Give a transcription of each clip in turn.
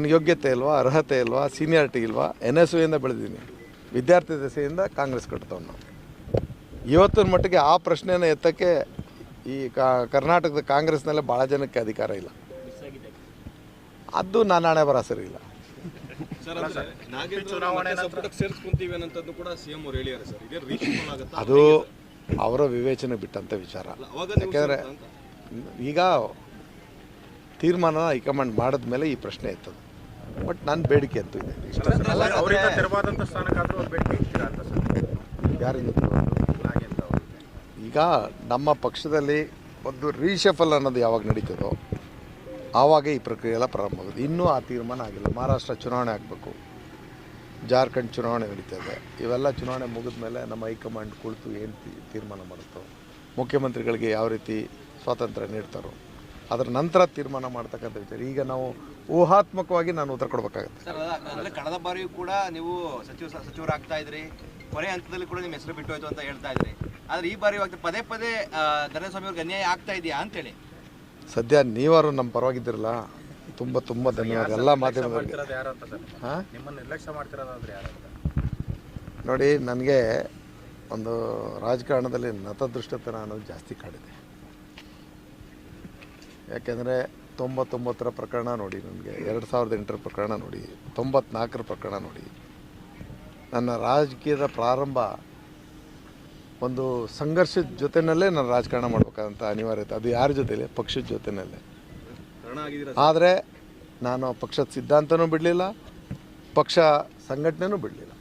ಯೋಗ್ಯತೆ ಇಲ್ವಾ, ಅರ್ಹತೆ ಇಲ್ವಾ, ಸೀನಿಯಾರಿಟಿ ಇಲ್ವಾ, NSUಯಿಂದ ಬೆಳೆದಿದ್ದೀನಿ, ವಿದ್ಯಾರ್ಥಿ ದಶೆಯಿಂದ ಕಾಂಗ್ರೆಸ್ ಕಟ್ತವ್ ನಾವು. ಇವತ್ತಿನ ಮಟ್ಟಿಗೆ ಆ ಪ್ರಶ್ನೆನ ಎತ್ತಕ್ಕೆ ಈ ಕರ್ನಾಟಕದ ಕಾಂಗ್ರೆಸ್ನಲ್ಲೇ ಭಾಳ ಜನಕ್ಕೆ ಅಧಿಕಾರ ಇಲ್ಲ. ಅದು ನಾನು ಹಣೆ ಬರ ಸರಿ ಇಲ್ಲ. ಅದು ಅವರ ವಿವೇಚನೆ ಬಿಟ್ಟಂಥ ವಿಚಾರ. ಯಾಕೆಂದರೆ ಈಗ ತೀರ್ಮಾನ ಹೈಕಮಾಂಡ್ ಮಾಡಿದ ಮೇಲೆ ಈ ಪ್ರಶ್ನೆ ಇರ್ತದೆ. ಬಟ್ ನನ್ನ ಬೇಡಿಕೆ ಅಂತೂ ಇದೆ. ಯಾರಿಂದ ಈಗ ನಮ್ಮ ಪಕ್ಷದಲ್ಲಿ ಒಂದು ರೀಶಫಲ್ ಅನ್ನೋದು ಯಾವಾಗ ನಡೀತದೋ ಆವಾಗ ಈ ಪ್ರಕ್ರಿಯೆ ಎಲ್ಲ ಪ್ರಾರಂಭ ಆಗೋದು. ಇನ್ನೂ ಆ ತೀರ್ಮಾನ ಆಗಿಲ್ಲ. ಮಹಾರಾಷ್ಟ್ರ ಚುನಾವಣೆ ಆಗಬೇಕು, ಜಾರ್ಖಂಡ್ ಚುನಾವಣೆ ನಡೀತದೆ. ಇವೆಲ್ಲ ಚುನಾವಣೆ ಮುಗಿದ ಮೇಲೆ ನಮ್ಮ ಹೈಕಮಾಂಡ್ ಕುಳಿತು ಏನು ತೀರ್ಮಾನ ಮಾಡುತ್ತೋ, ಮುಖ್ಯಮಂತ್ರಿಗಳಿಗೆ ಯಾವ ರೀತಿ ಸ್ವಾತಂತ್ರ್ಯ ನೀಡ್ತಾರೋ ಅದರ ನಂತರ ತೀರ್ಮಾನ ಮಾಡ್ತಕ್ಕಂಥ ವಿಚಾರ. ಈಗ ನಾವು ಊಹಾತ್ಮಕವಾಗಿ ನಾನು ಉತ್ತರ ಕೊಡಬೇಕಾಗುತ್ತೆ. ಅಂದರೆ ಕಳೆದ ಬಾರಿಯೂ ಕೂಡ ನೀವು ಸಚಿವರಾಗ್ತಾ ಇದ್ರಿ, ಕೊನೆ ಹಂತದಲ್ಲಿ ಕೂಡ ನಿಮ್ಮ ಹೆಸರು ಬಿಟ್ಟು ಹೋಯ್ತು ಅಂತ ಹೇಳ್ತಾ ಇದ್ರಿ. ಆದರೆ ಈ ಬಾರಿ ಪದೇ ಪದೇ ಧನಸ್ವಾಮಿ ಅವ್ರಿಗೆ ಅನ್ಯಾಯ ಆಗ್ತಾ ಇದೆಯಾ ಅಂತೇಳಿ ಸದ್ಯ ನೀವಾರು ನಮ್ಮ ಪರವಾಗಿದ್ದಿರಲ್ಲ. ತುಂಬ ತುಂಬ ಧನ್ಯವಾದ ಎಲ್ಲ ಮಾಧ್ಯಮದವರಿಗೆ. ನೋಡಿ, ನನಗೆ ಒಂದು ರಾಜಕಾರಣದಲ್ಲಿ ನತದೃಷ್ಟತನ ಅನ್ನೋದು ಜಾಸ್ತಿ ಕಾಡಿದೆ. ಯಾಕೆಂದರೆ 99ರ ಪ್ರಕರಣ ನೋಡಿ, ನನಗೆ 2008ರ ಪ್ರಕರಣ ನೋಡಿ, 94ರ ಪ್ರಕರಣ ನೋಡಿ. ನನ್ನ ರಾಜಕೀಯದ ಪ್ರಾರಂಭ ಒಂದು ಸಂಘರ್ಷದ ಜೊತೆಯಲ್ಲೇ ನಾನು ರಾಜಕಾರಣ ಮಾಡಬೇಕಾದಂಥ ಅನಿವಾರ್ಯತೆ. ಅದು ಯಾರ ಜೊತೆಲಿ? ಪಕ್ಷದ ಜೊತೆಯಲ್ಲೇ. ಆದರೆ ನಾನು ಪಕ್ಷದ ಸಿದ್ಧಾಂತನೂ ಬಿಡಲಿಲ್ಲ, ಪಕ್ಷ ಸಂಘಟನೆನೂ ಬಿಡಲಿಲ್ಲ.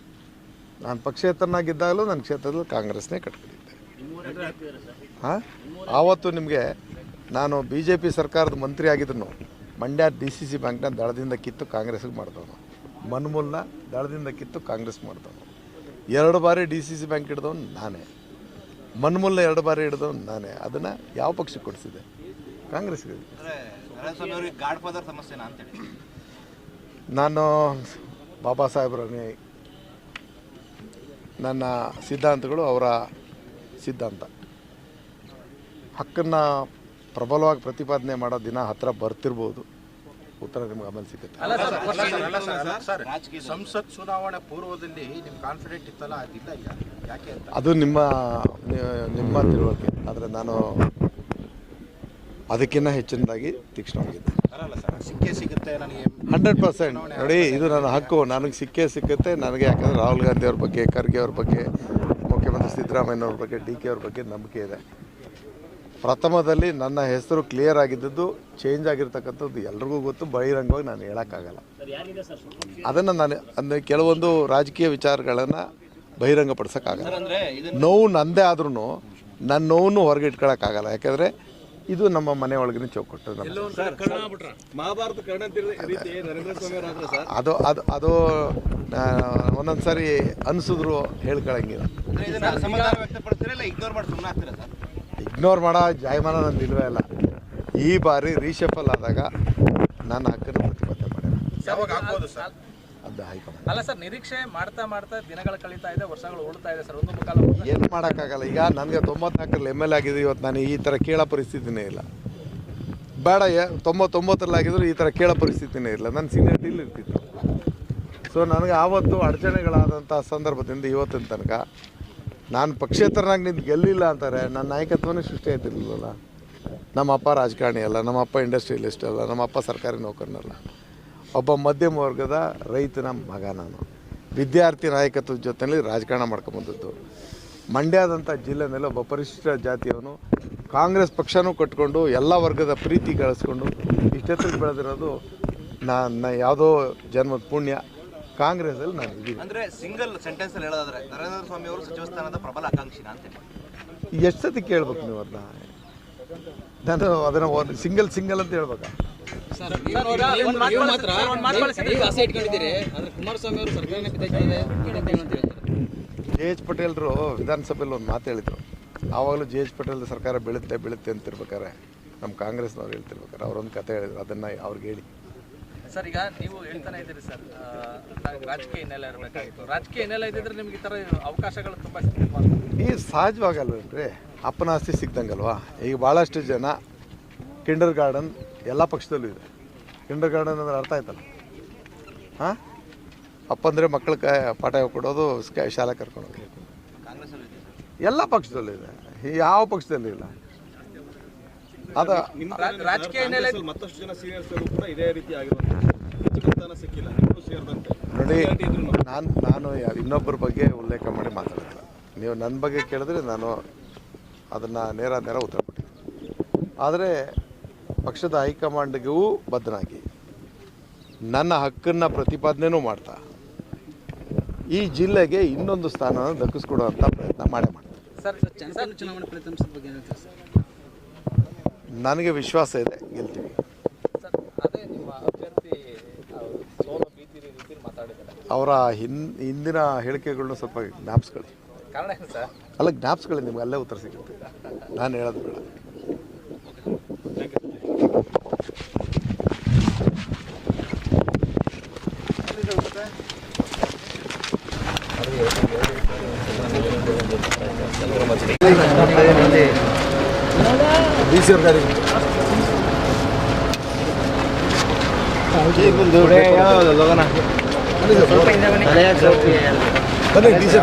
ನಾನು ಪಕ್ಷೇತರನಾಗಿದ್ದಾಗಲೂ ನನ್ನ ಕ್ಷೇತ್ರದಲ್ಲಿ ಕಾಂಗ್ರೆಸ್ನೇ ಕಟ್ಕೊಂಡಿದ್ದೆ. ಆವತ್ತು ನಿಮಗೆ ನಾನು BJP ಸರ್ಕಾರದ ಮಂತ್ರಿ ಆಗಿದ್ರು ಮಂಡ್ಯ DCC ಬ್ಯಾಂಕ್ನ ದಳದಿಂದ ಕಿತ್ತು ಕಾಂಗ್ರೆಸ್ಗೆ ಮಾಡ್ದವನು. ಮನ್ಮೂಲ್ನ ದಳದಿಂದ ಕಿತ್ತು ಕಾಂಗ್ರೆಸ್ ಮಾಡ್ದವನು. 2 ಬಾರಿ DCC ಬ್ಯಾಂಕ್ ಹಿಡ್ದವನು ನಾನೇ. ಮನ್ಮೂಲ್ನ 2 ಬಾರಿ ಹಿಡ್ದವನು ನಾನೇ. ಅದನ್ನು ಯಾವ ಪಕ್ಷಕ್ಕೆ ಕೊಡಿಸಿದೆ? ಕಾಂಗ್ರೆಸ್ಗೆ. ನಾನು ಬಾಬಾ ಸಾಹೇಬ್ರ ನನ್ನ ಸಿದ್ಧಾಂತಗಳು ಅವರ ಸಿದ್ಧಾಂತ. ಹಕ್ಕನ್ನು ಪ್ರಬಲವಾಗಿ ಪ್ರತಿಪಾದನೆ ಮಾಡೋ ದಿನ ಹತ್ರ ಬರ್ತಿರ್ಬೋದು. ಉತ್ತರ ನಿಮ್ಗೆ ಆಮೇಲೆ ಸಿಗುತ್ತೆ. ಸಂಸತ್ ಚುನಾವಣೆ ಪೂರ್ವದಲ್ಲಿ ನಿಮ್ಮ ಕಾನ್ಫಿಡೆಂಟ್ ಇತ್ತಲ್ಲ, ಅದಿಲ್ಲ ಈಗ ಯಾಕೆ ಅಂತ? ಅದು ನಿಮ್ಮ ತಿಳುವಳಿಕೆ. ಆದರೆ ನಾನು ಅದಕ್ಕಿಂತ ಹೆಚ್ಚಿನದಾಗಿ ತೀಕ್ಷ್ಣವಾಗಿದ್ದೆ. ಸಿಕ್ಕೇ ಸಿಗುತ್ತೆ ನನಗೆ 100%. ನೋಡಿ, ಇದು ನನ್ನ ಹಕ್ಕು. ನನಗೆ ಸಿಕ್ಕುತ್ತೆ ನನಗೆ. ಯಾಕಂದರೆ ರಾಹುಲ್ ಗಾಂಧಿ ಅವ್ರ ಬಗ್ಗೆ, ಖರ್ಗೆ ಅವ್ರ ಬಗ್ಗೆ, ಮುಖ್ಯಮಂತ್ರಿ ಸಿದ್ದರಾಮಯ್ಯವ್ರ ಬಗ್ಗೆ, DK ಅವ್ರ ಬಗ್ಗೆ ನಂಬಿಕೆ ಇದೆ. ಪ್ರಥಮದಲ್ಲಿ ನನ್ನ ಹೆಸರು ಕ್ಲಿಯರ್ ಆಗಿದ್ದದ್ದು, ಚೇಂಜ್ ಆಗಿರ್ತಕ್ಕಂಥದ್ದು ಎಲ್ರಿಗೂ ಗೊತ್ತು. ಬಹಿರಂಗವಾಗಿ ನಾನು ಹೇಳೋಕ್ಕಾಗಲ್ಲ. ಅದನ್ನು ನಾನು ಕೆಲವೊಂದು ರಾಜಕೀಯ ವಿಚಾರಗಳನ್ನು ಬಹಿರಂಗಪಡಿಸೋಕ್ಕಾಗಲ್ಲ. ನೋವು ನನ್ನದೇ ಆದ್ರೂ ನನ್ನ ನೋವನ್ನು ಹೊರಗೆ ಇಟ್ಕೊಳ್ಳೋಕ್ಕಾಗಲ್ಲ. ಯಾಕೆಂದರೆ ಇದು ನಮ್ಮ ಮನೆ ಒಳಗಿನ ಚೌಕಟ್ಟು. ಅದು ಅದು ಅದು ಒಂದೊಂದು ಸಾರಿ ಅನಿಸಿದ್ರು ಹೇಳ್ಕೊಳಂಗಿಲ್ಲ. ಇಗ್ನೋರ್ ಮಾಡೋ ಜಾಯಮಾನ ನಂದು ಇಲ್ವೇ ಇಲ್ಲ. ಈ ಬಾರಿ ರೀಶಫಲ್ ಆದಾಗ ನನ್ನ ಹಕ್ಕನ್ನು ಪ್ರತಿಪಾದನೆ ಮಾಡಿದೆ. ಅದು ಹೈಕಮಾಂಡ್ ಅಲ್ಲ ಸರ್, ನಿರೀಕ್ಷೆ ಮಾಡ್ತಾ ಮಾಡ್ತಾ ದಿನಗಳು ಕಳೀತಾ ಇದೆ, ವರ್ಷಗಳು ಉಳ್ತಾ ಇದೆ ಸರ್. ಒಂದು ಮುಖಾಲ ಏನು ಮಾಡೋಕ್ಕಾಗಲ್ಲ. ಈಗ ನನಗೆ 94ರಲ್ಲಿ MLA ಆಗಿದೆ. ಇವತ್ತು ನಾನು ಈ ಥರ ಕೇಳೋ ಪರಿಸ್ಥಿತಿನೇ ಇಲ್ಲ. ಬೇಡ, 99ರಲ್ಲಿ ಆಗಿದ್ರು ಈ ಥರ ಕೇಳೋ ಪರಿಸ್ಥಿತಿನೇ ಇಲ್ಲ. ನನ್ನ ಸೀನಿಯರಿಟಿಲಿ ಇರ್ತಿತ್ತು. ಸೊ ನನಗೆ ಆವತ್ತು ಅಡಚಣೆಗಳಾದಂಥ ಸಂದರ್ಭದಿಂದ ಇವತ್ತಿನ ತನಕ ನಾನು ಪಕ್ಷೇತರನಾಗಿ ನಿಂತು ಗೆಲ್ಲಿಲ್ಲ ಅಂತಾರೆ. ನನ್ನ ನಾಯಕತ್ವನೇ ಸೃಷ್ಟಿ ಆಯ್ತಿರ್ಲಿಲ್ಲಲ್ಲ. ನಮ್ಮ ಅಪ್ಪ ರಾಜಕಾರಣಿ ಅಲ್ಲ, ನಮ್ಮ ಅಪ್ಪ ಇಂಡಸ್ಟ್ರಿಯಲಿಸ್ಟ್ ಅಲ್ಲ, ನಮ್ಮ ಅಪ್ಪ ಸರ್ಕಾರಿ ನೌಕರನಲ್ಲ. ಒಬ್ಬ ಮಧ್ಯಮ ವರ್ಗದ ರೈತನ ಮಗ ನಾನು. ವಿದ್ಯಾರ್ಥಿ ನಾಯಕತ್ವದ ಜೊತೆಯಲ್ಲಿ ರಾಜಕಾರಣ ಮಾಡ್ಕೊಂಬಂದದ್ದು. ಮಂಡ್ಯದಂಥ ಜಿಲ್ಲೆನಲ್ಲಿ ಒಬ್ಬ ಪರಿಶಿಷ್ಟ ಜಾತಿಯವನು ಕಾಂಗ್ರೆಸ್ ಪಕ್ಷನೂ ಕಟ್ಕೊಂಡು ಎಲ್ಲ ವರ್ಗದ ಪ್ರೀತಿ ಗಳಿಸ್ಕೊಂಡು ಇಷ್ಟೊತ್ತಿಗೆ ಬೆಳೆದಿರೋದು ನನ್ನ ಯಾವುದೋ ಜನ್ಮದ ಪುಣ್ಯ. ಕಾಂಗ್ರೆಸ್ಸಲ್ಲಿ ನಾನು ಇದ್ದೀನಿ. ಅಂದರೆ ಸಿಂಗಲ್ ಸೆಂಟೆನ್ಸ್ ಅಲ್ಲಿ ಹೇಳೋದಾದ್ರೆ ನರೇಂದ್ರ ಸ್ವಾಮಿ ಅವರು ಸಚಿವ ಸ್ಥಾನದ ಪ್ರಬಲ ಆಕಾಂಕ್ಷಿನ ಅಂತ ಎಷ್ಟು ಸತಿ ಕೇಳ್ಬೇಕು ನೀವು ಅದನ್ನ? ನಾನು ಅದನ್ನು ಒಂದು ಸಿಂಗಲ್ ಅಂತ ಹೇಳ್ಬೇಕಾ? JH ಪಟೇಲ್ರು ವಿಧಾನಸಭೆಯಲ್ಲಿ ಒಂದು ಮಾತು ಹೇಳಿದರು. ಆವಾಗಲೂ JH ಪಟೇಲ್ ಸರ್ಕಾರ ಬೀಳುತ್ತೆ ಅಂತಿರ್ಬೇಕಾರೆ ನಮ್ಮ ಕಾಂಗ್ರೆಸ್ನವ್ರು ಹೇಳ್ತಿರ್ಬೇಕಾರೆ ಅವರೊಂದು ಕತೆ ಹೇಳಿದ್ರು. ಅದನ್ನು ಅವ್ರಿಗೆ ಹೇಳಿ ಸರ್. ಈಗ ನೀವು ಹೇಳ್ತಾನೆ ಇದ್ದೀರಿ ಸರ್, ರಾಜಕೀಯ ಹಿನ್ನೆಲೆ ಇರಬೇಕಾಗಿತ್ತು. ರಾಜಕೀಯ ಹಿನ್ನೆಲೆ ಇದ್ದಿದ್ರೆ ನಿಮ್ಗೆ ಈ ಥರ ಅವಕಾಶಗಳು ತುಂಬ ಈ ಸಹಜವಾಗಲ್ವೇನ್ರಿ? ಅಪ್ಪನ ಆಸ್ತಿ ಸಿಗ್ದಂಗಲ್ವಾ? ಈಗ ಭಾಳಷ್ಟು ಜನ ಕಿಂಡರ್ ಗಾರ್ಡನ್ ಎಲ್ಲ ಪಕ್ಷದಲ್ಲೂ ಇದೆ. ಕಿಂಡರ್ ಗಾರ್ಡನ್ ಅಂದ್ರೆ ಅರ್ಥ ಆಯ್ತಲ್ಲ. ಹಾಂ ಅಪ್ಪಂದರೆ ಮಕ್ಕಳ ಪಾಠ ಕೊಡೋದು ಶಾಲೆ ಕರ್ಕೊಂಡು ಹೋಗಿ ಕಾಂಗ್ರೆಸ್ ಅಲ್ಲಿ ಇದೆ ಸರ್. ಎಲ್ಲ ಪಕ್ಷದಲ್ಲಿದೆ, ಯಾವ ಪಕ್ಷದಲ್ಲಿ ಇಲ್ಲ. ಅದ ರಾಜಕೀಯ ಹಿನ್ನೆಲೆ ಮತ್ತಷ್ಟು ಜನ ಸೀನಿಯರ್ಸ್ ಕೂಡ ಇದೇ ರೀತಿ ಆಗಿರುವಂಥದ್ದು ಹೆಚ್ಚು ಸ್ಥಾನ ಸಿಕ್ಕಿಲ್ಲ ನಿಮಗೂ ಸೇರಿದಂತೆ ನೋಡಿ, ನಾನು ಇನ್ನೊಬ್ಬರ ಬಗ್ಗೆ ಉಲ್ಲೇಖ ಮಾಡಿ ಮಾತಾಡಲ್ಲ. ನೀವು ನನ್ನ ಬಗ್ಗೆ ಕೇಳಿದ್ರೆ ನಾನು ಅದನ್ನು ನೇರ ಉತ್ತರ ಕೊಟ್ಟಿದ್ದೆ. ಆದರೆ ಪಕ್ಷದ ಹೈಕಮಾಂಡ್ಗೂ ಬದ್ಧನಾಗಿ ನನ್ನ ಹಕ್ಕನ್ನು ಪ್ರತಿಪಾದನೆಯೂ ಮಾಡ್ತಾ ಈ ಜಿಲ್ಲೆಗೆ ಇನ್ನೊಂದು ಸ್ಥಾನವನ್ನು ದಕ್ಕಿಸ್ಕೊಡುವಂಥ ಪ್ರಯತ್ನ ಮಾಡೇ ಮಾಡ್ತೀನಿ. ಸರ್ ಚುನಾವಣೆ ಫಲಿತಾಂಶದ ಬಗ್ಗೆ ಏನು ಹೇಳ್ತೀರಾ ಸರ್? ನನಗೆ ವಿಶ್ವಾಸ ಇದೆ, ಗೆಲ್ತೀವಿ. ಸರ್ ಅದೇ ನಿಮ್ಮ ಅಭ್ಯರ್ಥಿ ಸೋಲೋ ಭೀತಿ ರೀತಿ ಮಾತಾಡಿದ್ದಾರೆ, ಅವರ ಹಿಂದಿನ ಹೇಳಿಕೆಗಳನ್ನ ಸ್ವಲ್ಪ ಜ್ಞಾಪಿಸ್ಕೊಳ್ಳಿ. ಕಾರಣ ಏನು ಸರ್? ಅಲ್ಲ, ಜ್ಞಾಪಿಸ್ಕೊಳ್ಳಿ, ನಿಮ್ಗೆ ಅಲ್ಲೇ ಉತ್ತರ ಸಿಗುತ್ತೆ. ನಾನು ಹೇಳೋದು ಬೇಡ. DC ಅವ್ರ ಗಾಡಿ ಬನ್ನಿ, DC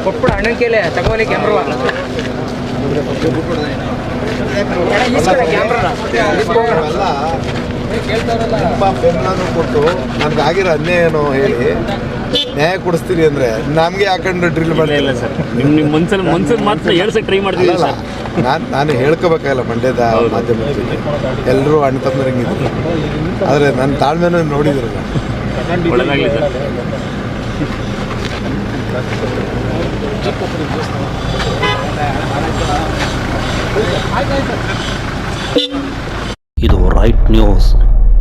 ಕೊಟ್ಬಿಡ ಅಣ್ಣನ ಕೇಳಿ ತಗೋಲಿ ಕ್ಯಾಮ್ರಾ ತುಂಬ ಬೆಂಬಲನೂ ಕೊಟ್ಟು ನನಗಾಗಿರೋ ಅನ್ಯಾಯ ಏನೋ ಹೇಳಿ ನ್ಯಾಯ ಕೊಡಿಸ್ತೀರಿ ಅಂದರೆ ನಮಗೆ ಯಾಕಂದ್ರೆ ಡ್ರಿಲ್ ಮಾಡಿಲ್ಲ ಸರ್. ನಿಮ್ಮ ಮನ್ಸಲ್ಲಿ ಮಾತ್ರ ಹೇಳ್ಸಕ್ಕೆ ಟ್ರೈ ಮಾಡ್ತೀವಿ ಅಲ್ಲ, ನಾನು ಹೇಳ್ಕೋಬೇಕಾಗಲ್ಲ ಮಂಡ್ಯದ ಮಾಧ್ಯಮದಲ್ಲಿ ಎಲ್ಲರೂ ಅಣ್ಣ ತಮ್ಮರಂಗಿದ್ರು. ಆದರೆ ನನ್ನ ತಾಳ್ಮೆನೂ ನೋಡಿದ್ರಲ್ಲ. ಒಳ್ಳೆದಾಗಲಿ ಸರ್. ಇದು ರೈಟ್ ನ್ಯೂಸ್.